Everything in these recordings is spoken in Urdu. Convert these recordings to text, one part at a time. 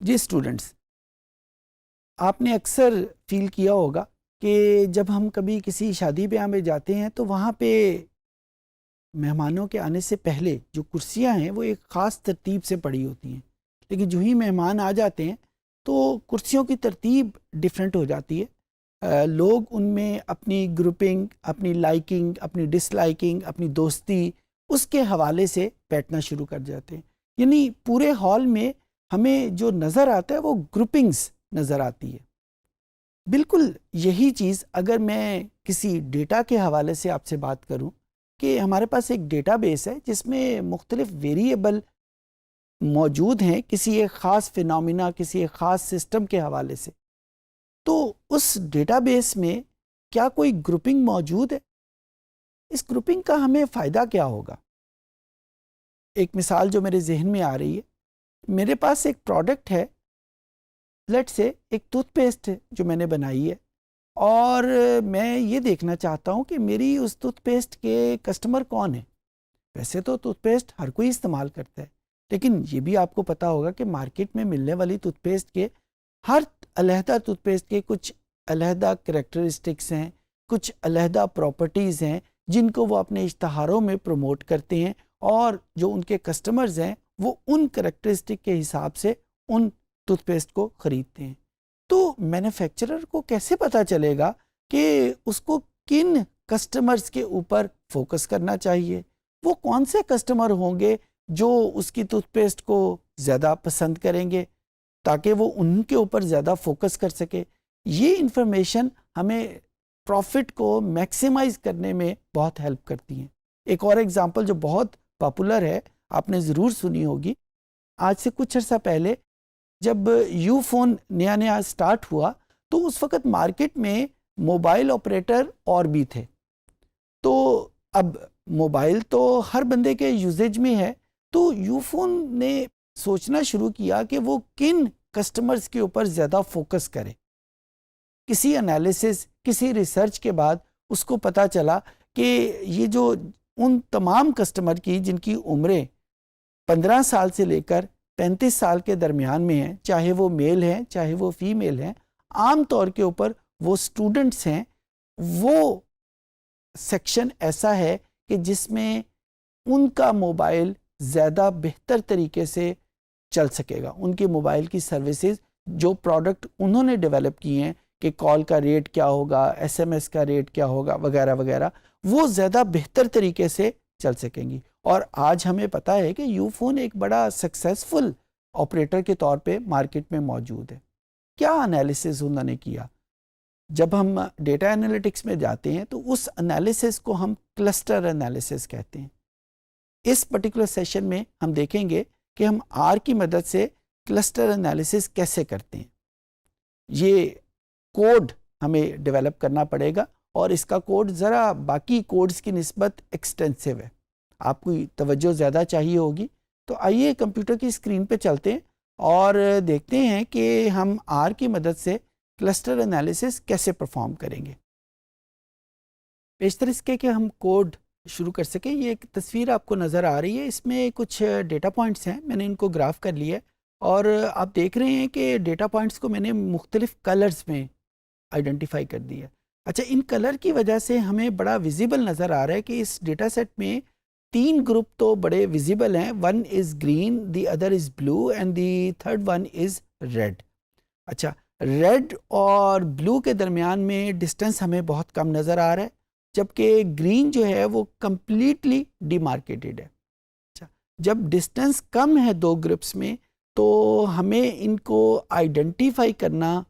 جی اسٹوڈنٹس، آپ نے اکثر فیل کیا ہوگا کہ جب ہم کبھی کسی شادی بیاہ میں جاتے ہیں تو وہاں پہ مہمانوں کے آنے سے پہلے جو کرسیاں ہیں وہ ایک خاص ترتیب سے پڑی ہوتی ہیں، لیکن جو ہی مہمان آ جاتے ہیں تو کرسیوں کی ترتیب ڈیفرنٹ ہو جاتی ہے. لوگ ان میں اپنی گروپنگ، اپنی لائکنگ، اپنی ڈس لائکنگ، اپنی دوستی اس کے حوالے سے بیٹھنا شروع کر جاتے ہیں. یعنی پورے ہال میں ہمیں جو نظر آتا ہے وہ گروپنگز نظر آتی ہے. بالکل یہی چیز اگر میں کسی ڈیٹا کے حوالے سے آپ سے بات کروں کہ ہمارے پاس ایک ڈیٹا بیس ہے جس میں مختلف ویریبل موجود ہیں کسی ایک خاص فینومینا، کسی ایک خاص سسٹم کے حوالے سے، تو اس ڈیٹا بیس میں کیا کوئی گروپنگ موجود ہے؟ اس گروپنگ کا ہمیں فائدہ کیا ہوگا؟ ایک مثال جو میرے ذہن میں آ رہی ہے، میرے پاس ایک پروڈکٹ ہے، لیٹ سے ایک ٹوتھ پیسٹ جو میں نے بنائی ہے، اور میں یہ دیکھنا چاہتا ہوں کہ میری اس ٹوتھ پیسٹ کے کسٹمر کون ہیں. ویسے تو ٹوتھ پیسٹ ہر کوئی استعمال کرتا ہے، لیکن یہ بھی آپ کو پتا ہوگا کہ مارکیٹ میں ملنے والی ٹوتھ پیسٹ کے ہر علیحدہ ٹوتھ پیسٹ کے کچھ علیحدہ کریکٹرسٹکس ہیں، کچھ علیحدہ پراپرٹیز ہیں جن کو وہ اپنے اشتہاروں میں پروموٹ کرتے ہیں، اور جو ان کے کسٹمرز ہیں وہ ان کریکٹرسٹک کے حساب سے ان ٹوتھ پیسٹ کو خریدتے ہیں. تو مینوفیکچرر کو کیسے پتا چلے گا کہ اس کو کن کسٹمرز کے اوپر فوکس کرنا چاہیے؟ وہ کون سے کسٹمر ہوں گے جو اس کی ٹوتھ پیسٹ کو زیادہ پسند کریں گے تاکہ وہ ان کے اوپر زیادہ فوکس کر سکے؟ یہ انفارمیشن ہمیں پروفٹ کو میکسیمائز کرنے میں بہت ہیلپ کرتی ہیں. ایک اور ایگزامپل جو بہت پاپولر ہے، آپ نے ضرور سنی ہوگی. آج سے کچھ عرصہ پہلے جب یو فون نیا سٹارٹ ہوا تو اس وقت مارکیٹ میں موبائل آپریٹر اور بھی تھے. تو اب موبائل تو ہر بندے کے یوزیج میں ہے، تو یو فون نے سوچنا شروع کیا کہ وہ کن کسٹمرز کے اوپر زیادہ فوکس کرے. کسی انالیسس، کسی ریسرچ کے بعد اس کو پتا چلا کہ یہ جو ان تمام کسٹمر کی جن کی عمریں 15 سال سے لے کر 35 سال کے درمیان میں ہیں، چاہے وہ میل ہیں چاہے وہ فیمیل ہیں، عام طور کے اوپر وہ اسٹوڈنٹس ہیں، وہ سیکشن ایسا ہے کہ جس میں ان کا موبائل زیادہ بہتر طریقے سے چل سکے گا. ان کے موبائل کی سروسز، جو پروڈکٹ انہوں نے ڈیولپ کیے ہیں کہ کال کا ریٹ کیا ہوگا، ایس ایم ایس کا ریٹ کیا ہوگا وغیرہ وغیرہ، وہ زیادہ بہتر طریقے سے چل سکیں گی. اور آج ہمیں پتا ہے کہ یو فون ایک بڑا سکسیسفل آپریٹر کے طور پہ مارکیٹ میں موجود ہے. کیا انالیسس انہوں نے کیا؟ جب ہم ڈیٹا انالیٹکس میں جاتے ہیں تو اس انالیسس کو ہم کلسٹر انالیسس کہتے ہیں. اس پرٹیکولر سیشن میں ہم دیکھیں گے کہ ہم آر کی مدد سے کلسٹر انالیسس کیسے کرتے ہیں. یہ کوڈ ہمیں ڈیولپ کرنا پڑے گا، اور اس کا کوڈ ذرا باقی کوڈز کی نسبت ایکسٹینسو ہے، آپ کو توجہ زیادہ چاہیے ہوگی. تو آئیے کمپیوٹر کی اسکرین پہ چلتے ہیں اور دیکھتے ہیں کہ ہم آر کی مدد سے کلسٹر انالیسس کیسے پرفارم کریں گے. بیشتر اس کے کہ ہم کوڈ شروع کر سکیں، یہ ایک تصویر آپ کو نظر آ رہی ہے، اس میں کچھ ڈیٹا پوائنٹس ہیں، میں نے ان کو گراف کر لیا ہے، اور آپ دیکھ رہے ہیں کہ ڈیٹا پوائنٹس کو میں نے مختلف کلرز میں آئیڈینٹیفائی کر دیا. اچھا، ان کلر کی وجہ سے ہمیں بڑا ویزیبل نظر آ رہا ہے کہ اس ڈیٹا سیٹ میں 3 گروپ تو بڑے ویزیبل ہیں. One is green, the other is blue, and the third one is red. اچھا، ریڈ اور بلو کے درمیان میں ڈسٹینس ہمیں بہت کم نظر آ رہا ہے، جبکہ گرین جو ہے وہ کمپلیٹلی ڈی مارکیٹڈ ہے. اچھا، جب ڈسٹینس کم ہے 2 گروپس میں تو ہمیں ان کو آئیڈینٹیفائی کرنا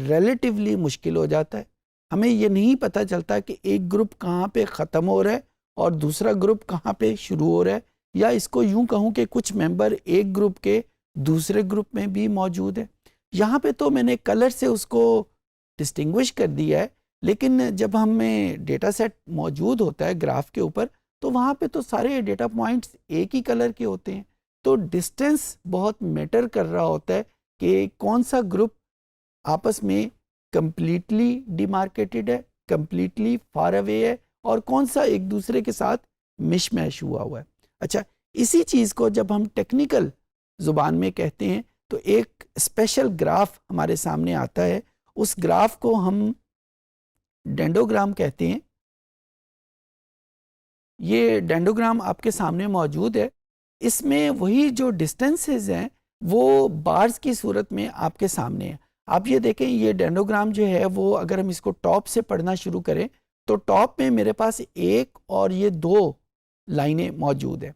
ریلیٹیولی مشکل ہو جاتا ہے. ہمیں یہ نہیں پتہ چلتا کہ ایک گروپ کہاں پہ ختم ہو رہا ہے اور دوسرا گروپ کہاں پہ شروع ہو رہا ہے، یا اس کو یوں کہوں کہ کچھ ممبر ایک گروپ کے دوسرے گروپ میں بھی موجود ہے. یہاں پہ تو میں نے کلر سے اس کو ڈسٹنگوش کر دیا ہے، لیکن جب ہمیں ڈیٹا سیٹ موجود ہوتا ہے گراف کے اوپر تو وہاں پہ تو سارے ڈیٹا پوائنٹس ایک ہی کلر کے ہوتے ہیں. تو ڈسٹینس بہت میٹر کر رہا ہوتا ہے کہ کون سا گروپ آپس میں کمپلیٹلی ڈیمارکیٹڈ ہے, کمپلیٹلی فار اوے ہے, اور کون سا ایک دوسرے کے ساتھ مش میش ہوا ہے. اچھا, اسی چیز کو جب ہم ٹیکنیکل زبان میں کہتے ہیں تو ایک اسپیشل گراف ہمارے سامنے آتا ہے. اس گراف کو ہم ڈینڈوگرام کہتے ہیں. یہ ڈینڈوگرام آپ کے سامنے موجود ہے. اس میں وہی جو ڈسٹینسز ہیں وہ بارز کی صورت میں آپ کے سامنے ہیں. آپ یہ دیکھیں, یہ ڈینڈوگرام جو ہے وہ اگر ہم اس کو ٹاپ سے پڑھنا شروع کریں تو ٹاپ میں میرے پاس ایک اور یہ دو لائنیں موجود ہیں.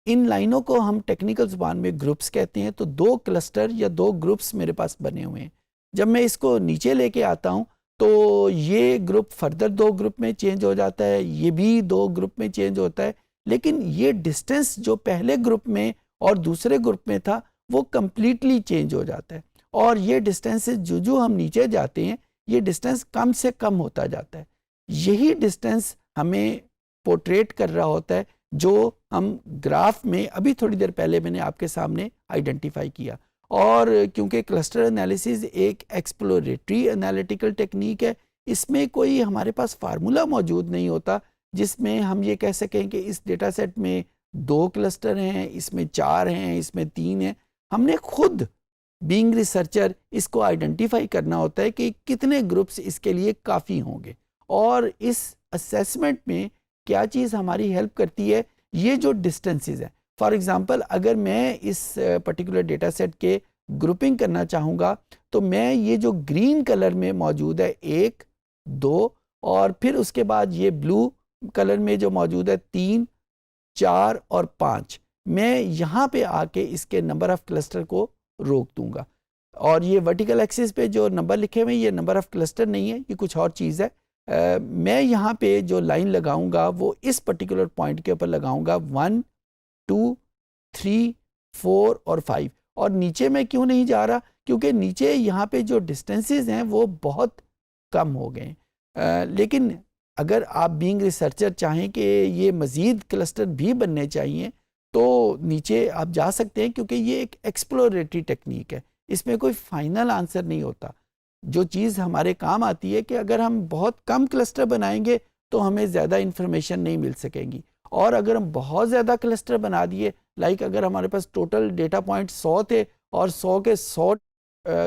ان لائنوں کو ہم ٹیکنیکل زبان میں گروپس کہتے ہیں. تو دو کلسٹر یا دو گروپس میرے پاس بنے ہوئے ہیں. جب میں اس کو نیچے لے کے آتا ہوں تو یہ گروپ فردر دو گروپ میں چینج ہو جاتا ہے, یہ بھی دو گروپ میں چینج ہوتا ہے, لیکن یہ ڈسٹینس جو پہلے گروپ میں اور دوسرے گروپ میں تھا وہ کمپلیٹلی چینج ہو جاتا ہے. اور یہ ڈسٹینس جو ہم نیچے جاتے ہیں یہ ڈسٹینس کم سے کم ہوتا جاتا ہے. یہی ڈسٹینس ہمیں پورٹریٹ کر رہا ہوتا ہے جو ہم گراف میں ابھی تھوڑی دیر پہلے میں نے آپ کے سامنے آئیڈینٹیفائی کیا. اور کیونکہ کلسٹر انالیسز ایک ایکسپلوریٹری انالیٹیکل ٹیکنیک ہے, اس میں کوئی ہمارے پاس فارمولا موجود نہیں ہوتا جس میں ہم یہ کہہ سکیں کہ اس ڈیٹا سیٹ میں 2 کلسٹر ہیں, اس میں 4 ہیں, اس میں 3 ہیں. ہم نے خود بینگ ریسرچر اس کو آئیڈینٹیفائی کرنا ہوتا ہے کہ کتنے گروپس اس کے لیے کافی ہوں گے. اور اس اسیسمنٹ میں کیا چیز ہماری ہیلپ کرتی ہے, یہ جو ڈسٹینسز ہیں. فار ایگزامپل اگر میں اس پرٹیکولر ڈیٹا سیٹ کے گروپنگ کرنا چاہوں گا تو میں یہ جو گرین کلر میں موجود ہے 1 2 اور پھر اس کے بعد یہ بلو کلر میں جو موجود ہے 3 4 اور 5, میں یہاں پہ آ کے اس کے نمبر آف کلسٹر کو روک دوں گا. اور یہ ورٹیکل ایکسس پہ جو نمبر لکھے ہوئے یہ نمبر آف کلسٹر نہیں ہے, یہ کچھ اور چیز ہے. میں یہاں پہ جو لائن لگاؤں گا وہ اس پرٹیکولر پوائنٹ کے اوپر لگاؤں گا 1 2 3 4 اور 5. اور نیچے میں کیوں نہیں جا رہا, کیونکہ نیچے یہاں پہ جو ڈسٹینسز ہیں وہ بہت کم ہو گئے. لیکن اگر آپ بینگ ریسرچر چاہیں کہ یہ مزید کلسٹر بھی بننے چاہیے تو نیچے آپ جا سکتے ہیں, کیونکہ یہ ایک ایکسپلوریٹری ٹیکنیک ہے, اس میں کوئی فائنل آنسر نہیں ہوتا. جو چیز ہمارے کام آتی ہے کہ اگر ہم بہت کم کلسٹر بنائیں گے تو ہمیں زیادہ انفارمیشن نہیں مل سکے گی, اور اگر ہم بہت زیادہ کلسٹر بنا دیے, لائک اگر ہمارے پاس ٹوٹل ڈیٹا پوائنٹ 100 تھے اور 100 کے 100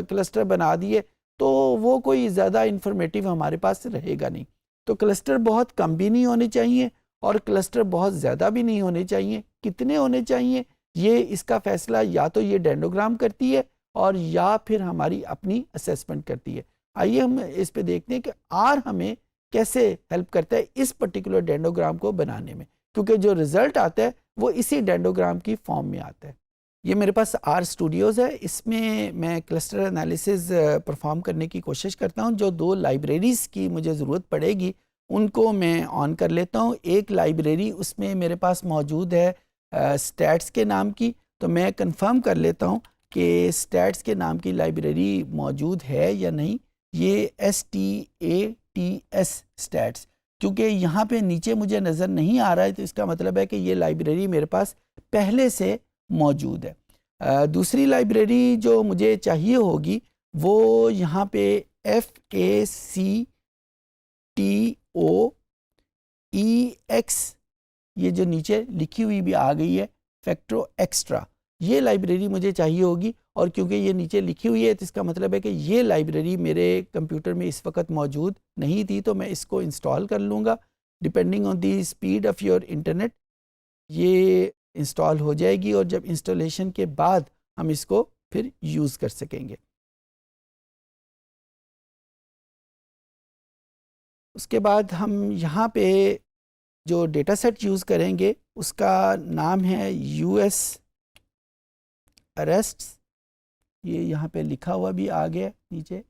کلسٹر بنا دیے تو وہ کوئی زیادہ انفارمیٹیو ہمارے پاس رہے گا نہیں. تو کلسٹر بہت کم بھی نہیں ہونے چاہیے اور کلسٹر بہت زیادہ بھی نہیں ہونے چاہیے. کتنے ہونے چاہیے یہ اس کا فیصلہ یا تو یہ ڈینڈوگرام کرتی ہے اور یا پھر ہماری اپنی اسیسمنٹ کرتی ہے. آئیے ہم اس پہ دیکھتے ہیں کہ آر ہمیں کیسے ہیلپ کرتا ہے اس پرٹیکولر ڈینڈوگرام کو بنانے میں, کیونکہ جو رزلٹ آتا ہے وہ اسی ڈینڈوگرام کی فارم میں آتا ہے. یہ میرے پاس آر اسٹوڈیوز ہے, اس میں کلسٹر انالیسز پرفارم کرنے کی کوشش کرتا ہوں. جو 2 لائبریریز کی مجھے ضرورت پڑے گی ان کو میں آن کر لیتا ہوں. ایک لائبریری اس میں میرے پاس موجود ہے اسٹیٹس کے نام کی, تو میں کنفرم کر لیتا ہوں کہ اسٹیٹس کے نام کی لائبریری موجود ہے یا نہیں. یہ STATS اسٹیٹس, کیونکہ یہاں پہ نیچے مجھے نظر نہیں آ رہا ہے تو اس کا مطلب ہے کہ یہ لائبریری میرے پاس پہلے سے موجود ہے. دوسری لائبریری جو مجھے چاہیے ہوگی وہ یہاں پہ FACTOEX, یہ جو نیچے لکھی ہوئی بھی آ گئی ہے فیکٹرو ایکسٹرا, یہ لائبریری مجھے چاہیے ہوگی. اور کیونکہ یہ نیچے لکھی ہوئی ہے تو اس کا مطلب ہے کہ یہ لائبریری میرے کمپیوٹر میں اس وقت موجود نہیں تھی, تو میں اس کو انسٹال کر لوں گا. Depending on the speed of your internet یہ انسٹال ہو جائے گی, اور جب انسٹالیشن کے بعد ہم اس کو پھر یوز کر سکیں گے. اس کے بعد ہم یہاں پہ جو ڈیٹا سیٹ یوز کریں گے اس کا نام ہے US arrests. یہ یہاں پہ لکھا ہوا بھی آ گیا نیچے.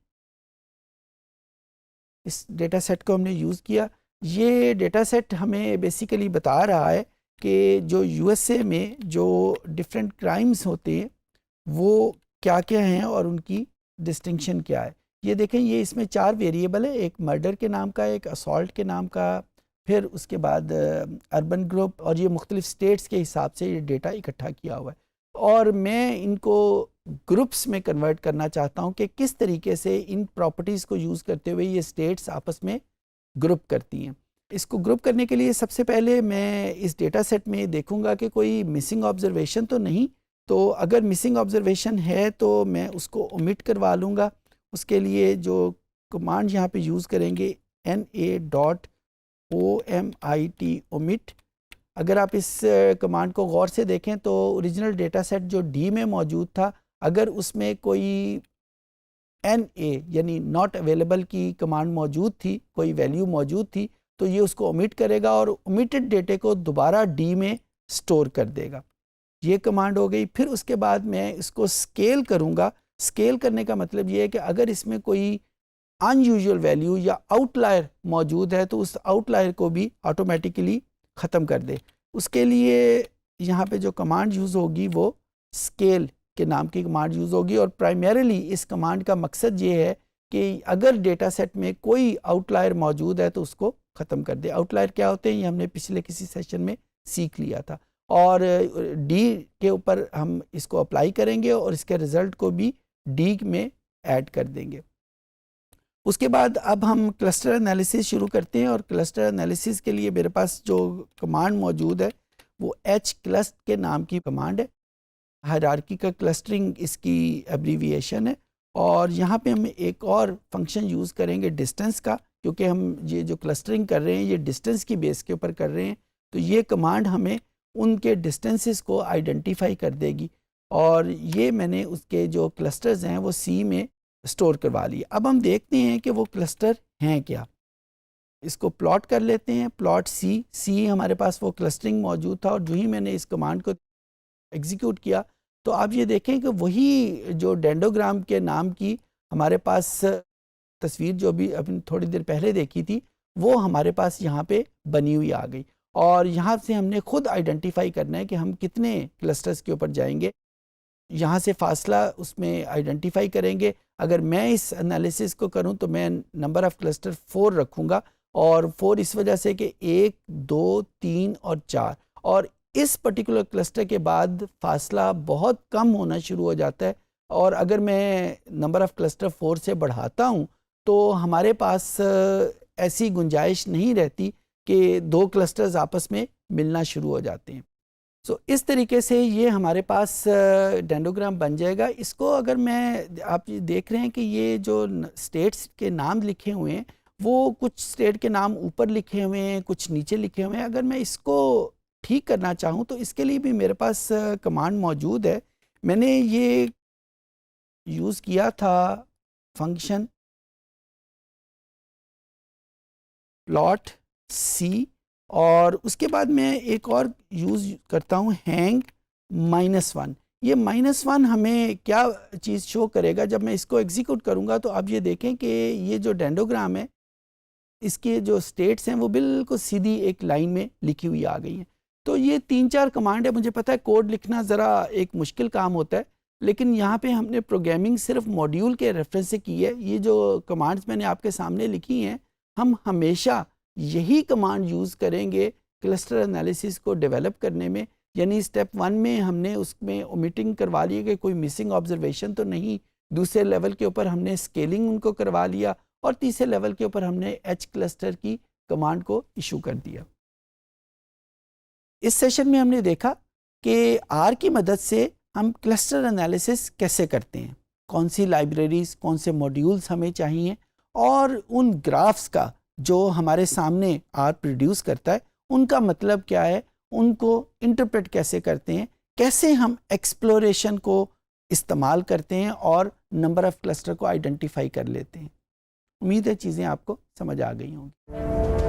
اس ڈیٹا سیٹ کو ہم نے یوز کیا. یہ ڈیٹا سیٹ ہمیں بیسیکلی بتا رہا ہے کہ جو USA میں جو ڈفرینٹ کرائمز ہوتے ہیں وہ کیا کیا ہیں اور ان کی ڈسٹنکشن کیا ہے. یہ دیکھیں, یہ اس میں 4 ویریبل ہے, ایک مرڈر کے نام کا, ایک اسالٹ کے نام کا, پھر اس کے بعد اربن گروپ، اور یہ مختلف سٹیٹس کے حساب سے یہ ڈیٹا اکٹھا کیا ہوا ہے، اور میں ان کو گروپس میں کنورٹ کرنا چاہتا ہوں کہ کس طریقے سے ان پراپرٹیز کو یوز کرتے ہوئے یہ سٹیٹس آپس میں گروپ کرتی ہیں۔ اس کو گروپ کرنے کے لیے سب سے پہلے میں اس ڈیٹا سیٹ میں دیکھوں گا کہ کوئی مسنگ آبزرویشن تو نہیں، تو اگر مسنگ آبزرویشن ہے تو میں اس کو اومٹ کروا لوں گا۔ اس کے لیے جو کمانڈ یہاں پہ یوز کریں گے NA.OMIT omit۔ اگر آپ اس کمانڈ کو غور سے دیکھیں تو اوریجنل ڈیٹا سیٹ جو ڈی میں موجود تھا، اگر اس میں کوئی NA یعنی ناٹ اویلیبل کی کمانڈ موجود تھی، کوئی ویلیو موجود تھی، تو یہ اس کو اومٹ کرے گا اور اومیٹڈ ڈیٹے کو دوبارہ ڈی میں سٹور کر دے گا۔ یہ کمانڈ ہو گئی۔ پھر اس کے بعد میں اس کو اسکیل کروں گا۔ اسکیل کرنے کا مطلب یہ ہے کہ اگر اس میں کوئی ان یوزول ویلیو یا آؤٹ لائر موجود ہے تو اس آؤٹ لائر کو بھی آٹومیٹیکلی ختم کر دے۔ اس کے لیے یہاں پہ جو کمانڈ یوز ہوگی وہ اسکیل کے نام کی کمانڈ یوز ہوگی، اور پرائمریلی اس کمانڈ کا مقصد یہ ہے کہ اگر ڈیٹا سیٹ میں کوئی آؤٹ لائر موجود ہے تو اس کو ختم کر دے۔ آؤٹ لائر کیا ہوتے ہیں یہ ہم نے پچھلے کسی سیشن میں سیکھ لیا تھا، اور ڈی کے اوپر ہم اس کو اپلائی کریں گے اور اس کے رزلٹ کو بھی ڈی میں ایڈ کر دیں گے۔ اس کے بعد اب ہم کلسٹر انالیسس شروع کرتے ہیں، اور کلسٹر انالیسس کے لیے میرے پاس جو کمانڈ موجود ہے وہ HCLUST کے نام کی کمانڈ ہے۔ ہائرارکیکل کلسٹرنگ اس کی ایبریویشن ہے، اور یہاں پہ ہم ایک اور فنکشن یوز کریں گے ڈسٹنس کا، کیونکہ ہم یہ جو کلسٹرنگ کر رہے ہیں یہ ڈسٹنس کی بیس کے اوپر کر رہے ہیں، تو یہ کمانڈ ہمیں ان کے ڈسٹنسز کو آئیڈینٹیفائی کر دے گی، اور یہ میں نے اس کے جو کلسٹرز ہیں وہ سی میں سٹور کروا لیے۔ اب ہم دیکھتے ہیں کہ وہ کلسٹر ہیں کیا۔ اس کو پلاٹ کر لیتے ہیں، پلاٹ سی ہمارے پاس وہ کلسٹرنگ موجود تھا، اور جو ہی میں نے اس کمانڈ کو ایگزیکیوٹ کیا تو آپ یہ دیکھیں کہ وہی جو ڈینڈوگرام کے نام کی ہمارے پاس تصویر جو بھی ابھی تھوڑی دیر پہلے دیکھی تھی وہ ہمارے پاس یہاں پہ بنی ہوئی آ گئی، اور یہاں سے ہم نے خود آئیڈینٹیفائی کرنا ہے کہ ہم کتنے کلسٹرز کے اوپر جائیں گے۔ یہاں سے فاصلہ اس میں آئیڈینٹیفائی کریں گے۔ اگر میں اس انالیسس کو کروں تو میں نمبر آف کلسٹر 4 رکھوں گا، اور 4 اس وجہ سے کہ 1 2 3 اور 4، اور اس پرٹیکولر کلسٹر کے بعد فاصلہ بہت کم ہونا شروع ہو جاتا ہے، اور اگر میں نمبر آف کلسٹر 4 سے بڑھاتا ہوں تو ہمارے پاس ایسی گنجائش نہیں رہتی کہ 2 کلسٹرز آپس میں ملنا شروع ہو جاتے ہیں۔ اس طریقے سے یہ ہمارے پاس ڈینڈوگرام بن جائے گا۔ اس کو اگر میں آپ دیکھ رہے ہیں کہ یہ جو سٹیٹس کے نام لکھے ہوئے ہیں وہ کچھ سٹیٹ کے نام اوپر لکھے ہوئے ہیں، کچھ نیچے لکھے ہوئے ہیں۔ اگر میں اس کو ٹھیک کرنا چاہوں تو اس کے لیے بھی میرے پاس کمانڈ موجود ہے۔ میں نے یہ یوز کیا تھا فنکشن پلاٹ سی، اور اس کے بعد میں ایک اور یوز کرتا ہوں ہینگ -1۔ یہ -1 ہمیں کیا چیز شو کرے گا؟ جب میں اس کو ایگزیکیوٹ کروں گا تو آپ یہ دیکھیں کہ یہ جو ڈینڈوگرام ہے اس کے جو سٹیٹس ہیں وہ بالکل سیدھی ایک لائن میں لکھی ہوئی آ گئی ہیں۔ تو یہ 3-4 کمانڈ ہے۔ مجھے پتہ ہے کوڈ لکھنا ذرا ایک مشکل کام ہوتا ہے، لیکن یہاں پہ ہم نے پروگرامنگ صرف ماڈیول کے ریفرنس سے کی ہے۔ یہ جو کمانڈز میں نے آپ کے سامنے لکھی ہیں ہم ہمیشہ یہی کمانڈ یوز کریں گے کلسٹر انالیسس کو ڈیولپ کرنے میں۔ یعنی سٹیپ 1 میں ہم نے اس میں اومیٹنگ کروا لی کہ کوئی مسنگ آبزرویشن تو نہیں، دوسرے لیول کے اوپر ہم نے سکیلنگ ان کو کروا لیا، اور تیسرے لیول کے اوپر ہم نے HCLUST کی کمانڈ کو ایشو کر دیا۔ اس سیشن میں ہم نے دیکھا کہ R کی مدد سے ہم کلسٹر انالیسس کیسے کرتے ہیں، کون سی لائبریریز، کون سے موڈیولز ہمیں چاہیے، اور ان گرافز کا جو ہمارے سامنے R پروڈیوس کرتا ہے ان کا مطلب کیا ہے، ان کو انٹرپریٹ کیسے کرتے ہیں، کیسے ہم ایکسپلوریشن کو استعمال کرتے ہیں اور نمبر آف کلسٹر کو آئیڈینٹیفائی کر لیتے ہیں۔ امید ہے چیزیں آپ کو سمجھ آ گئی ہوں گی۔